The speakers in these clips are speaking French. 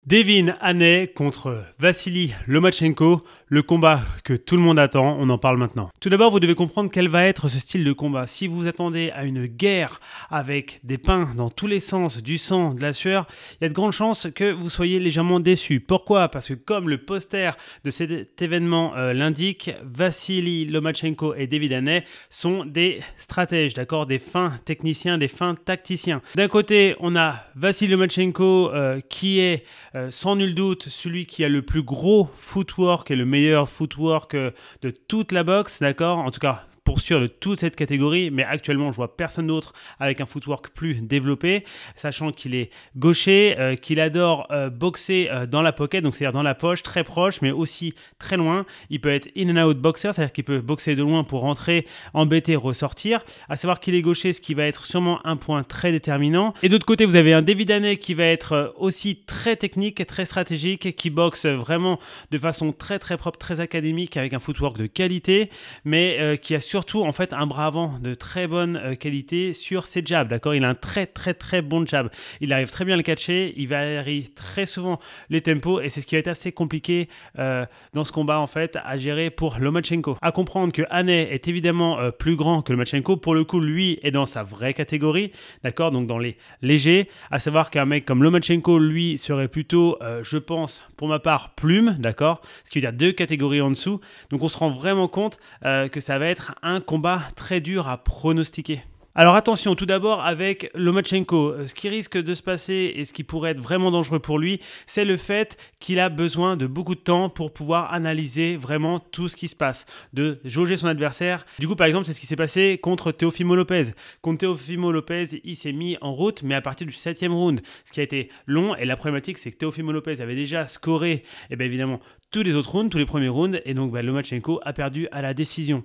Devin Haney contre Vassili Lomachenko, le combat que tout le monde attend, on en parle maintenant. Tout d'abord, vous devez comprendre quel va être ce style de combat. Si vous attendez à une guerre avec des pains dans tous les sens, du sang, de la sueur, il y a de grandes chances que vous soyez légèrement déçus. Pourquoi? Parce que comme le poster de cet événement l'indique, Vassili Lomachenko et Devin Haney sont des stratèges, d'accord, des fins techniciens, des fins tacticiens. D'un côté, on a Vassili Lomachenko qui est sans nul doute celui qui a le plus gros footwork et le meilleur footwork de toute la boxe, d'accord, en tout cas pour sûr de toute cette catégorie, mais actuellement je vois personne d'autre avec un footwork plus développé, sachant qu'il est gaucher, qu'il adore boxer dans la pocket, donc c'est-à-dire dans la poche, très proche, mais aussi très loin. Il peut être in and out boxer, c'est-à-dire qu'il peut boxer de loin pour rentrer, embêter, ressortir. À savoir qu'il est gaucher, ce qui va être sûrement un point très déterminant. Et d'autre côté, vous avez un Devin Haney qui va être aussi très technique, très stratégique, qui boxe vraiment de façon très propre, très académique, avec un footwork de qualité, mais qui a surtout en fait un bras avant de très bonne qualité sur ses jabs, d'accord. Il a un très bon jab, il arrive très bien à le catcher, il varie très souvent les tempos et c'est ce qui va être assez compliqué dans ce combat en fait à gérer pour Lomachenko. À comprendre que Haney est évidemment plus grand que Lomachenko, pour le coup lui est dans sa vraie catégorie, d'accord, donc dans les légers, à savoir qu'un mec comme Lomachenko lui serait plutôt je pense pour ma part plume, d'accord, ce qui veut dire 2 catégories en dessous, donc on se rend vraiment compte que ça va être un combat très dur à pronostiquer. Alors attention, tout d'abord avec Lomachenko, ce qui risque de se passer et ce qui pourrait être vraiment dangereux pour lui, c'est le fait qu'il a besoin de beaucoup de temps pour pouvoir analyser vraiment tout ce qui se passe, de jauger son adversaire. Du coup, par exemple, c'est ce qui s'est passé contre Teofimo Lopez. Contre Teofimo Lopez, il s'est mis en route, mais à partir du 7e round, ce qui a été long. Et la problématique, c'est que Teofimo Lopez avait déjà scoré, et bien évidemment, tous les autres rounds, tous les premiers rounds, et donc Lomachenko a perdu à la décision.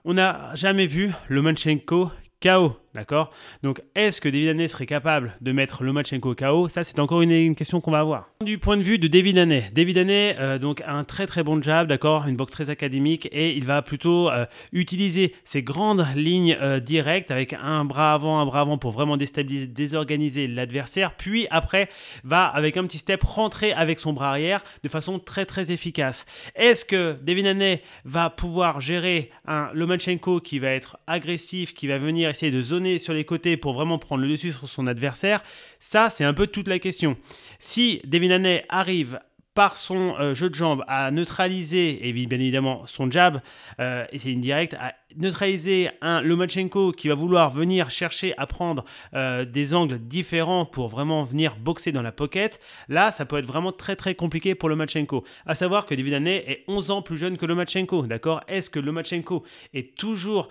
On n'a jamais vu Lomachenko KO, d'accord? Donc, est-ce que Devin Haney serait capable de mettre Lomachenko KO? Ça, c'est encore une question qu'on va avoir. Du point de vue de Devin Haney, donc a un très bon jab, d'accord? Une boxe très académique et il va plutôt utiliser ses grandes lignes directes avec un bras avant pour vraiment déstabiliser, désorganiser l'adversaire. Puis après, va avec un petit step rentrer avec son bras arrière de façon très efficace. Est-ce que Devin Haney va pouvoir gérer un Lomachenko qui va être agressif, qui va venir essayer de zoner sur les côtés pour vraiment prendre le dessus sur son adversaire? Ça, c'est un peu toute la question. Si Devin Haney arrive par son jeu de jambes à neutraliser, et bien évidemment son jab, et c'est indirect, à neutraliser un Lomachenko qui va vouloir venir chercher à prendre des angles différents pour vraiment venir boxer dans la pocket, là ça peut être vraiment très compliqué pour Lomachenko. À savoir que Devin Haney est 11 ans plus jeune que Lomachenko, d'accord? Est-ce que Lomachenko est toujours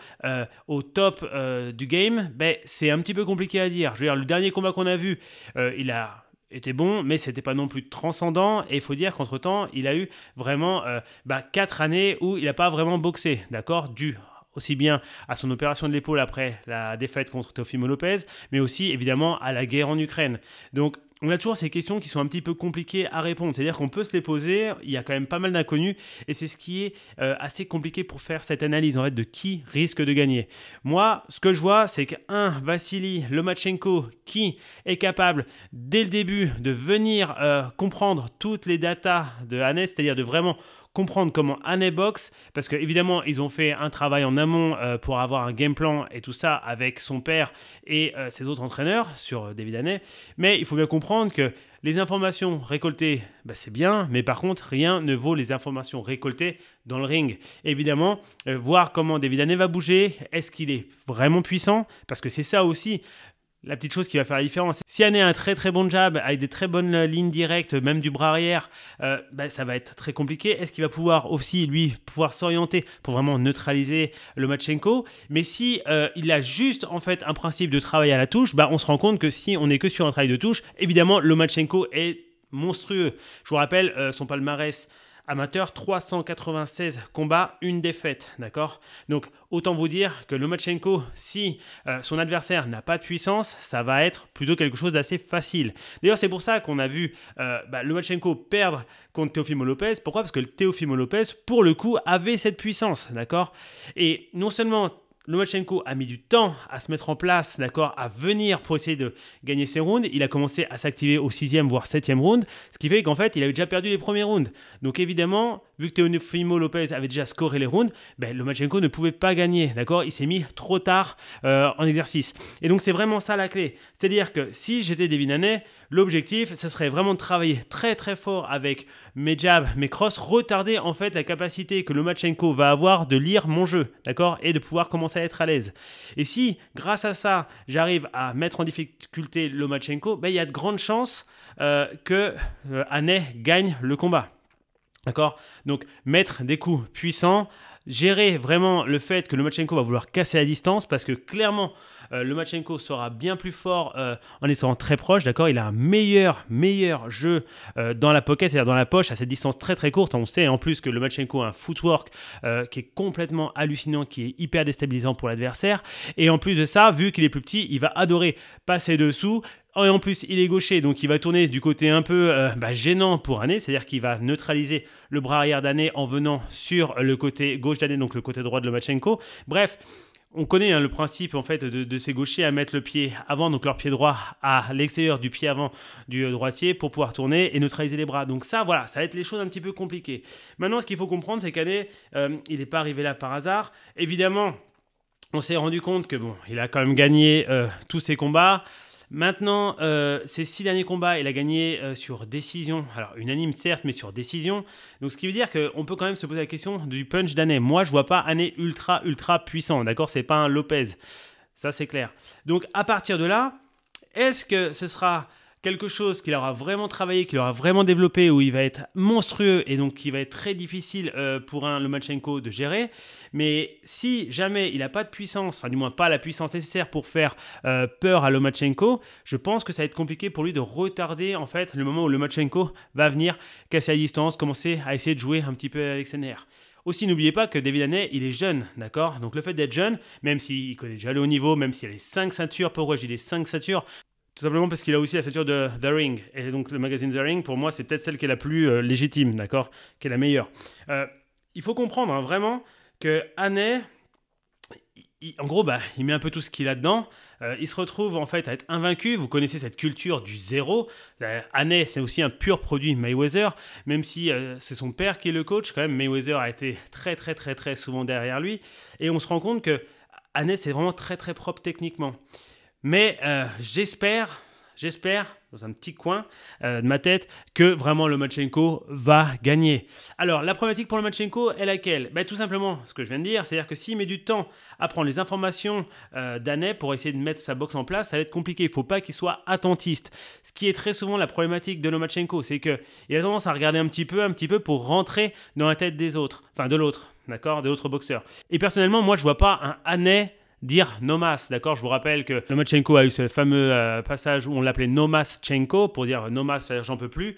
au top du game? Ben, c'est un petit peu compliqué à dire. Je veux dire, le dernier combat qu'on a vu, il a était bon, mais c'était pas non plus transcendant. Et il faut dire qu'entre-temps, il a eu vraiment 4 années où il n'a pas vraiment boxé, d'accord, dû aussi bien à son opération de l'épaule après la défaite contre Teofimo Lopez, mais aussi évidemment à la guerre en Ukraine. Donc on a toujours ces questions qui sont un petit peu compliquées à répondre, c'est-à-dire qu'on peut se les poser, il y a quand même pas mal d'inconnus, et c'est ce qui est assez compliqué pour faire cette analyse en fait de qui risque de gagner. Moi, ce que je vois, c'est qu'un Vassili Lomachenko qui est capable dès le début de venir comprendre toutes les datas de Haney, c'est-à-dire de vraiment comprendre comment Haney boxe, parce qu'évidemment, ils ont fait un travail en amont pour avoir un game plan et tout ça avec son père et ses autres entraîneurs sur Devin Haney, mais il faut bien comprendre que les informations récoltées, c'est bien, mais par contre, rien ne vaut les informations récoltées dans le ring. Évidemment, voir comment Devin Haney va bouger, est-ce qu'il est vraiment puissant? Parce que c'est ça aussi la petite chose qui va faire la différence. Si Haney a un très bon jab, avec des très bonnes lignes directes, même du bras arrière, ça va être très compliqué. Est-ce qu'il va pouvoir aussi, lui, pouvoir s'orienter pour vraiment neutraliser Lomachenko? Mais si il a juste, en fait, un principe de travail à la touche, on se rend compte que si on n'est que sur un travail de touche, évidemment, Lomachenko est monstrueux. Je vous rappelle son palmarès amateur, 396 combats, 1 défaite, d'accord? Donc, autant vous dire que Lomachenko, si son adversaire n'a pas de puissance, ça va être plutôt quelque chose d'assez facile. D'ailleurs, c'est pour ça qu'on a vu Lomachenko perdre contre Teofimo Lopez. Pourquoi? Parce que Teofimo Lopez, pour le coup, avait cette puissance, d'accord? Et non seulement Lomachenko a mis du temps à se mettre en place, d'accord, à venir pour essayer de gagner ses rounds. Il a commencé à s'activer au 6e voire 7e round, ce qui fait qu'en fait, il avait déjà perdu les premiers rounds. Donc évidemment, vu que Teofimo Lopez avait déjà scoré les rounds, Lomachenko ne pouvait pas gagner, d'accord. Il s'est mis trop tard en exercice. Et donc c'est vraiment ça la clé. C'est-à-dire que si j'étais Devin Haney, l'objectif, ce serait vraiment de travailler très très fort avec mes jabs, mes crosses, retarder en fait la capacité que Lomachenko va avoir de lire mon jeu, d'accord, et de pouvoir commencer à être à l'aise. Et si, grâce à ça, j'arrive à mettre en difficulté Lomachenko, il y a de grandes chances que Haney gagne le combat. D'accord? Donc, mettre des coups puissants, gérer vraiment le fait que Lomachenko va vouloir casser la distance parce que clairement, Lomachenko sera bien plus fort en étant très proche, d'accord. Il a un meilleur jeu dans la pocket, c'est-à-dire dans la poche, à cette distance très très courte. On sait en plus que Lomachenko a un footwork qui est complètement hallucinant, qui est hyper déstabilisant pour l'adversaire. Et en plus de ça, vu qu'il est plus petit, il va adorer passer dessous. Et en plus, il est gaucher, donc il va tourner du côté un peu gênant pour Haney, c'est-à-dire qu'il va neutraliser le bras arrière d'Haney en venant sur le côté gauche d'Haney, donc le côté droit de Lomachenko. Bref, on connaît le principe en fait de ces gauchers à mettre le pied avant, donc leur pied droit à l'extérieur du pied avant du droitier pour pouvoir tourner et neutraliser les bras. Donc ça, voilà, ça va être les choses un petit peu compliquées. Maintenant, ce qu'il faut comprendre, c'est qu'Haney, il n'est pas arrivé là par hasard. Évidemment, on s'est rendu compte que il a quand même gagné tous ses combats. Maintenant, ces 6 derniers combats, il a gagné sur décision. Alors, unanime certes, mais sur décision. Donc, ce qui veut dire qu'on peut quand même se poser la question du punch d'Haney. Moi, je ne vois pas Haney ultra puissant. D'accord? Ce n'est pas un Lopez. Ça, c'est clair. Donc, à partir de là, est-ce que ce sera quelque chose qu'il aura vraiment travaillé, qu'il aura vraiment développé, où il va être monstrueux et donc qui va être très difficile pour un Lomachenko de gérer. Mais si jamais il n'a pas de puissance, enfin du moins pas la puissance nécessaire pour faire peur à Lomachenko, je pense que ça va être compliqué pour lui de retarder en fait le moment où Lomachenko va venir casser la distance, commencer à essayer de jouer un petit peu avec ses nerfs. Aussi, n'oubliez pas que Devin Haney, il est jeune, d'accord? Donc le fait d'être jeune, même s'il connaît déjà le haut niveau, même s'il a les 5 ceintures, pourquoi j'ai les 5 ceintures? Tout simplement parce qu'il a aussi la ceinture de The Ring. Et donc le magazine The Ring, pour moi, c'est peut-être celle qui est la plus légitime, d'accord? Qui est la meilleure. Il faut comprendre vraiment que Haney, en gros, il met un peu tout ce qu'il a dedans. Il se retrouve en fait à être invaincu. Vous connaissez cette culture du zéro. Haney, c'est aussi un pur produit Mayweather. Même si c'est son père qui est le coach, quand même, Mayweather a été très souvent derrière lui. Et on se rend compte que Haney, c'est vraiment très propre techniquement. Mais j'espère, dans un petit coin de ma tête, que vraiment Lomachenko va gagner. Alors, la problématique pour Lomachenko est laquelle? Tout simplement, ce que je viens de dire, c'est-à-dire que s'il met du temps à prendre les informations d'Haney pour essayer de mettre sa boxe en place, ça va être compliqué. Il ne faut pas qu'il soit attentiste. Ce qui est très souvent la problématique de Lomachenko, c'est qu'il a tendance à regarder un petit peu pour rentrer dans la tête des autres, enfin de l'autre, d'accord, de l'autre boxeur. Et personnellement, moi, je ne vois pas un Haney dire Nomas, d'accord? Je vous rappelle que Lomachenko a eu ce fameux passage où on l'appelait Nomaschenko pour dire Nomas, c'est-à-dire j'en peux plus,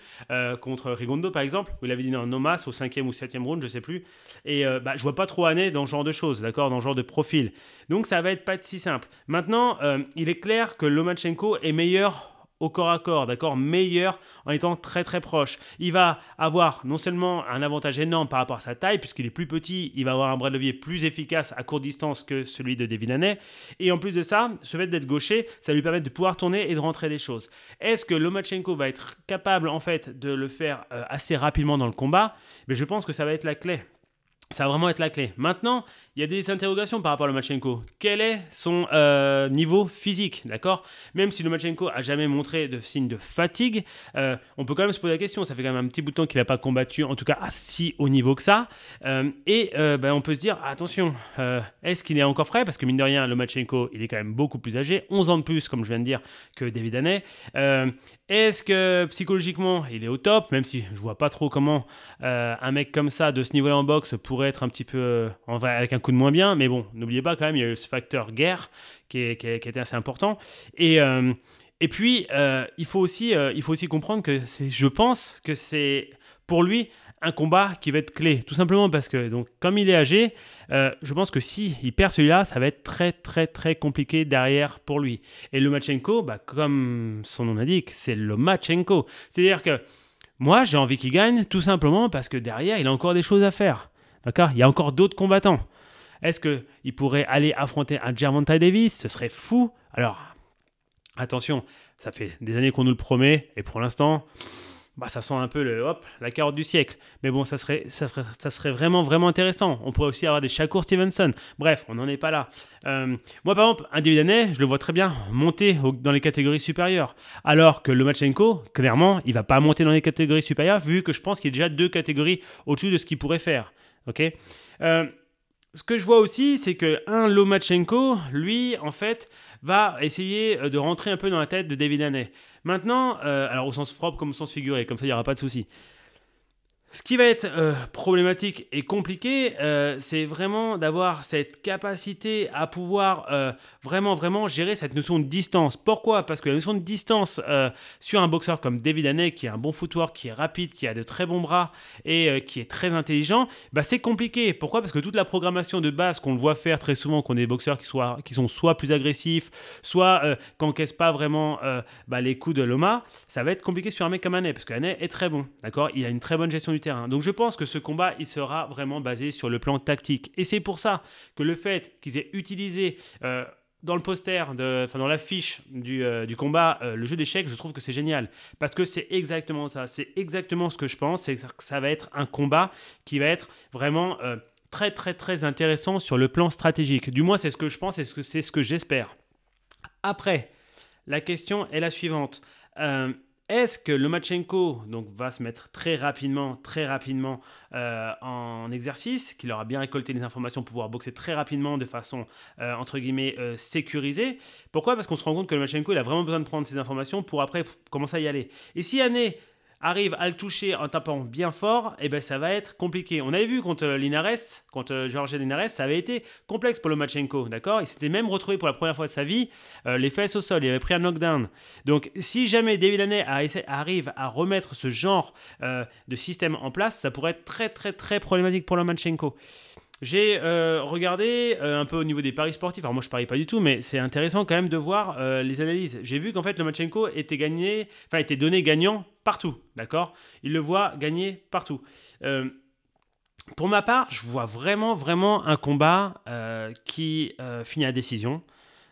contre Rigondeaux par exemple, où il avait dit non, Nomas au 5e ou 7e round, je sais plus. Et je vois pas trop Haney dans ce genre de choses, d'accord? Dans ce genre de profil. Donc ça va être pas si simple. Maintenant, il est clair que Lomachenko est meilleur au corps à corps, d'accord, meilleur en étant très proche. Il va avoir non seulement un avantage énorme par rapport à sa taille, puisqu'il est plus petit, il va avoir un bras de levier plus efficace à courte distance que celui de Devin Haney. Et en plus de ça, ce fait d'être gaucher, ça lui permet de pouvoir tourner et de rentrer des choses. Est-ce que Lomachenko va être capable en fait de le faire assez rapidement dans le combat? Je pense que ça va être la clé. Ça va vraiment être la clé. Maintenant, il y a des interrogations par rapport à Lomachenko. Quel est son niveau physique, d'accord? Même si Lomachenko a jamais montré de signe de fatigue, on peut quand même se poser la question. Ça fait quand même un petit bout de temps qu'il n'a pas combattu, en tout cas à si haut niveau que ça. On peut se dire, attention, est-ce qu'il est encore frais? Parce que mine de rien, Lomachenko, il est quand même beaucoup plus âgé, 11 ans de plus, comme je viens de dire, que David Haney. Est-ce que psychologiquement, il est au top? Même si je vois pas trop comment un mec comme ça, de ce niveau-là en boxe, pourrait être un petit peu avec un coup de moins bien. Mais bon, n'oubliez pas quand même, il y a eu ce facteur guerre qui était assez important. Et puis, il faut aussi comprendre que je pense que c'est pour lui un combat qui va être clé. Tout simplement parce que, donc, comme il est âgé, je pense que s'il perd celui-là, ça va être très compliqué derrière pour lui. Et Lomachenko, comme son nom l'indique, c'est Lomachenko. C'est-à-dire que moi, j'ai envie qu'il gagne tout simplement parce que derrière, il a encore des choses à faire. D'accord? Il y a encore d'autres combattants. Est-ce qu'il pourrait aller affronter un Gervonta Davis? Ce serait fou. Alors, attention, ça fait des années qu'on nous le promet, et pour l'instant, ça sent un peu la carotte du siècle. Mais bon, ça serait vraiment, vraiment intéressant. On pourrait aussi avoir des Shakur Stevenson. Bref, on n'en est pas là. Moi, par exemple, un David Haney, je le vois très bien monter dans les catégories supérieures. Alors que Lomachenko, clairement, il ne va pas monter dans les catégories supérieures, vu que je pense qu'il y a déjà 2 catégories au-dessus de ce qu'il pourrait faire. Ok. Ce que je vois aussi, c'est qu'un Lomachenko, lui, en fait, va essayer de rentrer un peu dans la tête de David Haney. Maintenant, alors au sens propre comme au sens figuré, comme ça il n'y aura pas de souci. Ce qui va être problématique et compliqué, c'est vraiment d'avoir cette capacité à pouvoir vraiment gérer cette notion de distance. Pourquoi? Parce que la notion de distance sur un boxeur comme David Haney, qui a un bon footwork, qui est rapide, qui a de très bons bras et qui est très intelligent, c'est compliqué. Pourquoi? Parce que toute la programmation de base qu'on le voit faire très souvent, qu'on a des boxeurs qui sont soit plus agressifs, soit qui n'encaissent pas vraiment les coups de Loma, ça va être compliqué sur un mec comme Haney, parce que Haney est très bon, d'accord? Il a une très bonne gestion du terrain. Donc je pense que ce combat, il sera vraiment basé sur le plan tactique. Et c'est pour ça que le fait qu'ils aient utilisé dans le poster, dans l'affiche du combat, le jeu d'échecs, je trouve que c'est génial. Parce que c'est exactement ça. C'est exactement ce que je pense. C'est que ça va être un combat qui va être vraiment très, très, très intéressant sur le plan stratégique. Du moins, c'est ce que je pense et c'est ce que j'espère. Après, la question est la suivante. Est-ce que Lomachenko va se mettre très rapidement en exercice, qu'il aura bien récolté les informations pour pouvoir boxer très rapidement de façon, entre guillemets, sécurisée? Pourquoi? Parce qu'on se rend compte que Lomachenko, il a vraiment besoin de prendre ces informations pour après commencer à y aller. Et si Haney arrive à le toucher en tapant bien fort, ça va être compliqué. On avait vu contre Linares, contre Georges Linares, ça avait été complexe pour Lomachenko, d'accord? Il s'était même retrouvé pour la première fois de sa vie les fesses au sol, il avait pris un knockdown. Donc si jamais David Haney arrive à remettre ce genre de système en place, ça pourrait être très très très problématique pour Lomachenko. J'ai regardé un peu au niveau des paris sportifs. Alors moi je parie pas du tout, mais c'est intéressant quand même de voir les analyses. J'ai vu qu'en fait Lomachenko était donné gagnant partout, d'accord? Il le voit gagner partout. Pour ma part, je vois vraiment un combat qui finit à décision.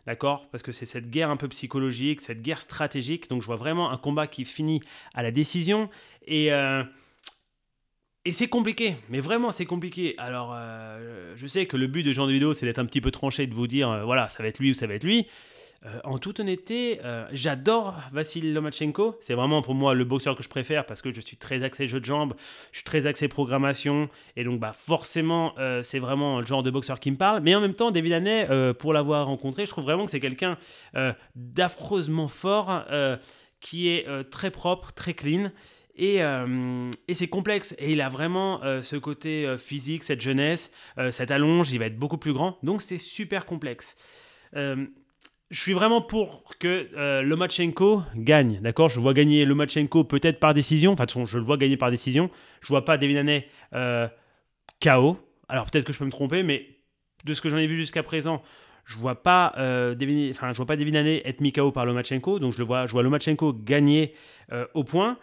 D'accord? Parce que c'est cette guerre un peu psychologique, cette guerre stratégique. Donc je vois vraiment un combat qui finit à la décision. Et c'est compliqué, mais vraiment c'est compliqué. Alors, je sais que le but de ce genre de vidéo, c'est d'être un petit peu tranché, de vous dire, voilà, ça va être lui ou ça va être lui. En toute honnêteté, j'adore Vassili Lomachenko. C'est vraiment pour moi le boxeur que je préfère parce que je suis très axé jeu de jambes, je suis très axé programmation. Et donc, forcément, c'est vraiment le genre de boxeur qui me parle. Mais en même temps, David Haney, pour l'avoir rencontré, je trouve vraiment que c'est quelqu'un d'affreusement fort, qui est très propre, très clean. Et c'est complexe et il a vraiment ce côté physique, cette jeunesse, cette allonge, il va être beaucoup plus grand, donc c'est super complexe. Je suis vraiment pour que Lomachenko gagne, d'accord? Je vois gagner Lomachenko peut-être par décision, enfin je le vois gagner par décision, je vois pas David Haney KO, alors peut-être que je peux me tromper, mais de ce que j'en ai vu jusqu'à présent, je vois pas David Haney être mis KO par Lomachenko, donc je vois Lomachenko gagner au point.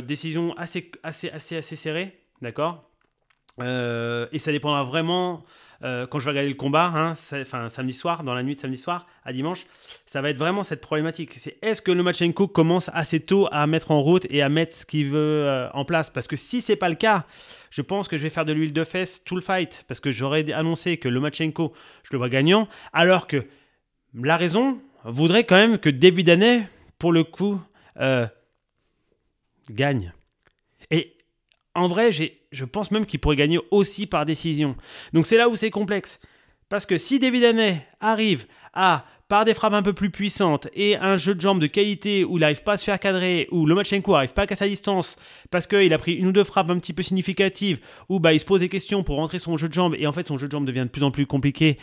Décision assez serrée, d'accord? Et ça dépendra vraiment quand je vais regarder le combat, samedi soir, dans la nuit de samedi soir à dimanche, ça va être vraiment cette problématique. C'est est-ce que Lomachenko commence assez tôt à mettre en route et à mettre ce qu'il veut en place? Parce que si c'est pas le cas, je pense que je vais faire de l'huile de fesse tout le fight, parce que j'aurais annoncé que Lomachenko, je le vois gagnant, alors que la raison voudrait quand même que David Haney, pour le coup, gagne. Et en vrai, je pense même qu'il pourrait gagner aussi par décision. Donc c'est là où c'est complexe. Parce que si David Haney arrive à, par des frappes un peu plus puissantes et un jeu de jambes de qualité où il n'arrive pas à se faire cadrer, où Lomachenko n'arrive pas à casser sa distance parce qu'il a pris une ou deux frappes un petit peu significatives, où il se pose des questions pour rentrer son jeu de jambes et en fait son jeu de jambes devient de plus en plus compliqué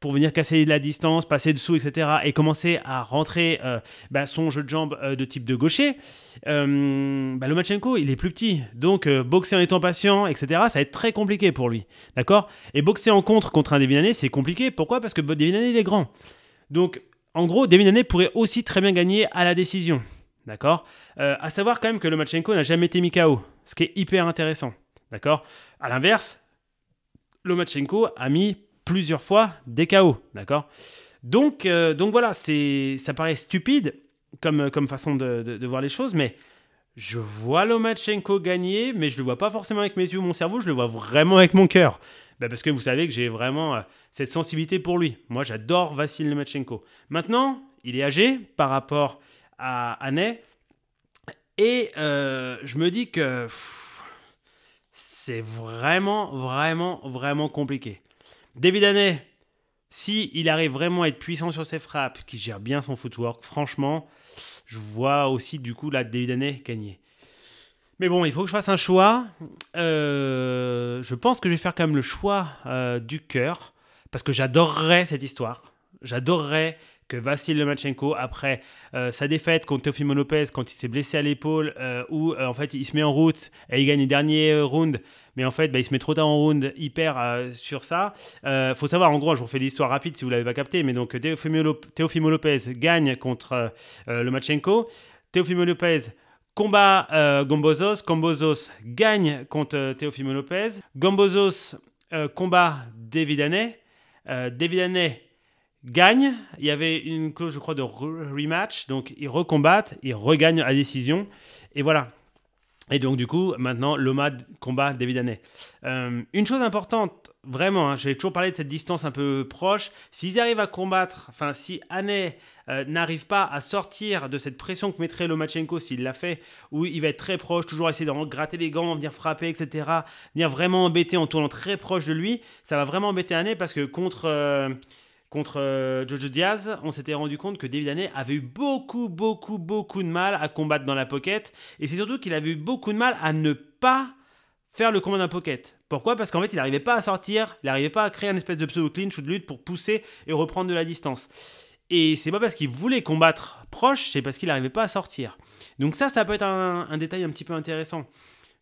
pour venir casser la distance, passer dessous, etc. et commencer à rentrer son jeu de jambes de type de gaucher, Lomachenko, il est plus petit. Donc, boxer en étant patient, etc., ça va être très compliqué pour lui. D'accord? Et boxer en contre un David Haney, c'est compliqué. Pourquoi? Parce que David Haney, il est grand. Donc, en gros, David Haney pourrait aussi très bien gagner à la décision. D'accord? À savoir quand même que Lomachenko n'a jamais été mis KO, ce qui est hyper intéressant. D'accord? À l'inverse, Lomachenko a mis plusieurs fois des KO, d'accord. Donc voilà, ça paraît stupide comme façon de voir les choses, mais je vois Lomachenko gagner, mais je le vois pas forcément avec mes yeux ou mon cerveau, je le vois vraiment avec mon cœur. Parce que vous savez que j'ai vraiment cette sensibilité pour lui. Moi, j'adore Vassil Lomachenko. Maintenant, il est âgé par rapport à Haney, et je me dis que c'est vraiment, vraiment, vraiment compliqué. David Haney, s'il arrive vraiment à être puissant sur ses frappes, qu'il gère bien son footwork, franchement, je vois aussi du coup là David Haney gagner. Mais bon, il faut que je fasse un choix. Je pense que je vais faire quand même le choix du cœur, parce que j'adorerais cette histoire. J'adorerais que Vassil Lomachenko, après sa défaite contre Teofimo Lopez, quand il s'est blessé à l'épaule, où en fait il se met en route et il gagne les derniers rounds, mais en fait il se met trop tard en round, il perd sur ça. Faut savoir, en gros, je vous fais l'histoire rapide si vous ne l'avez pas capté, mais donc Teofimo Lopez gagne contre Lomachenko. Teofimo Lopez combat Gambozos. Gambozos gagne contre Teofimo Lopez. Gambozos combat David Haney. David Haney gagne. Il y avait une clause, je crois, de rematch. Donc, ils recombattent, ils regagnent à décision. Et voilà. Et donc, du coup, maintenant, Loma combat David Haney. Une chose importante, vraiment, j'ai toujours parlé de cette distance un peu proche. S'ils arrivent à combattre, enfin, si Haney n'arrive pas à sortir de cette pression que mettrait Lomachenko s'il l'a fait, où il va être très proche, toujours essayer de gratter les gants, venir frapper, etc., venir vraiment embêter en tournant très proche de lui, ça va vraiment embêter Haney, parce que contre Jojo Diaz, on s'était rendu compte que David Haney avait eu beaucoup de mal à combattre dans la pocket, et c'est surtout qu'il avait eu beaucoup de mal à ne pas faire le combat d'un pocket. Pourquoi ? Parce qu'en fait, il n'arrivait pas à sortir, il n'arrivait pas à créer un espèce de pseudo-clinch ou de lutte pour pousser et reprendre de la distance. Et c'est pas parce qu'il voulait combattre proche, c'est parce qu'il n'arrivait pas à sortir. Donc ça peut être un détail un petit peu intéressant.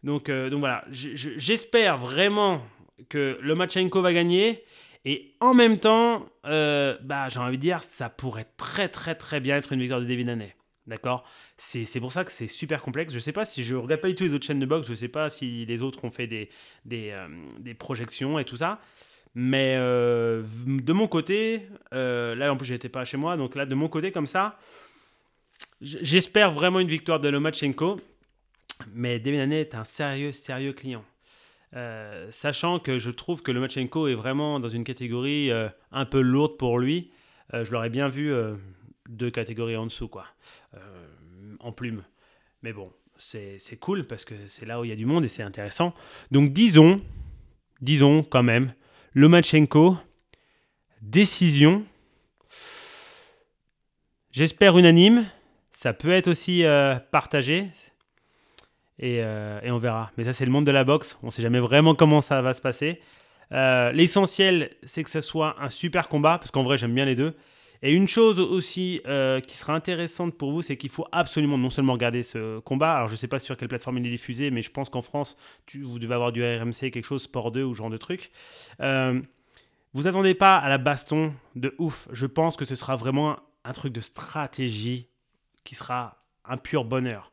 Donc voilà, j'espère vraiment que Lomachenko va gagner. Et en même temps, j'ai envie de dire, ça pourrait très bien être une victoire de David Haney. D'accord ? C'est pour ça que c'est super complexe. Je ne sais pas si je ne regarde pas du tout les autres chaînes de boxe, je ne sais pas si les autres ont fait des projections et tout ça. Mais de mon côté, là en plus j'étais pas chez moi, donc là de mon côté comme ça, j'espère vraiment une victoire de Lomachenko. Mais David Haney est un sérieux client. Sachant que je trouve que Lomachenko est vraiment dans une catégorie un peu lourde pour lui. Je l'aurais bien vu 2 catégories en dessous, quoi, en plume. Mais bon, c'est cool parce que c'est là où il y a du monde et c'est intéressant. Donc disons quand même, Lomachenko, décision, j'espère unanime. Ça peut être aussi partagé. Et on verra. Mais ça, c'est le monde de la boxe. On ne sait jamais vraiment comment ça va se passer. L'essentiel, c'est que ce soit un super combat, parce qu'en vrai, j'aime bien les deux. Et une chose aussi qui sera intéressante pour vous, c'est qu'il faut absolument non seulement regarder ce combat. Alors, je ne sais pas sur quelle plateforme il est diffusé, mais je pense qu'en France, vous devez avoir du RMC, quelque chose, Sport 2 ou ce genre de truc. Vous attendez pas à la baston de ouf. Je pense que ce sera vraiment un truc de stratégie qui sera un pur bonheur.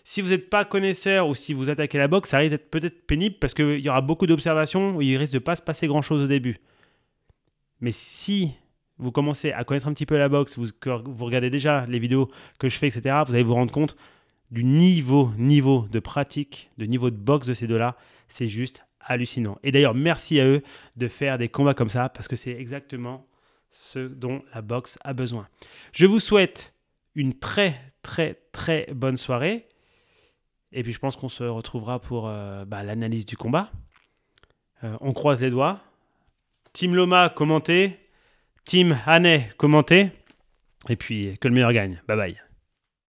Si vous n'êtes pas connaisseur ou si vous attaquez la boxe, ça risque d'être peut-être pénible parce qu'il y aura beaucoup d'observations où il risque de ne pas se passer grand-chose au début. Mais si vous commencez à connaître un petit peu la boxe, vous regardez déjà les vidéos que je fais, etc., vous allez vous rendre compte du niveau de pratique, de niveau de boxe de ces deux-là. C'est juste hallucinant. Et d'ailleurs, merci à eux de faire des combats comme ça parce que c'est exactement ce dont la boxe a besoin. Je vous souhaite une très bonne soirée. Et puis je pense qu'on se retrouvera pour l'analyse du combat. On croise les doigts. Team Loma, commentez. Team Haney, commentez. Et puis que le meilleur gagne. Bye bye.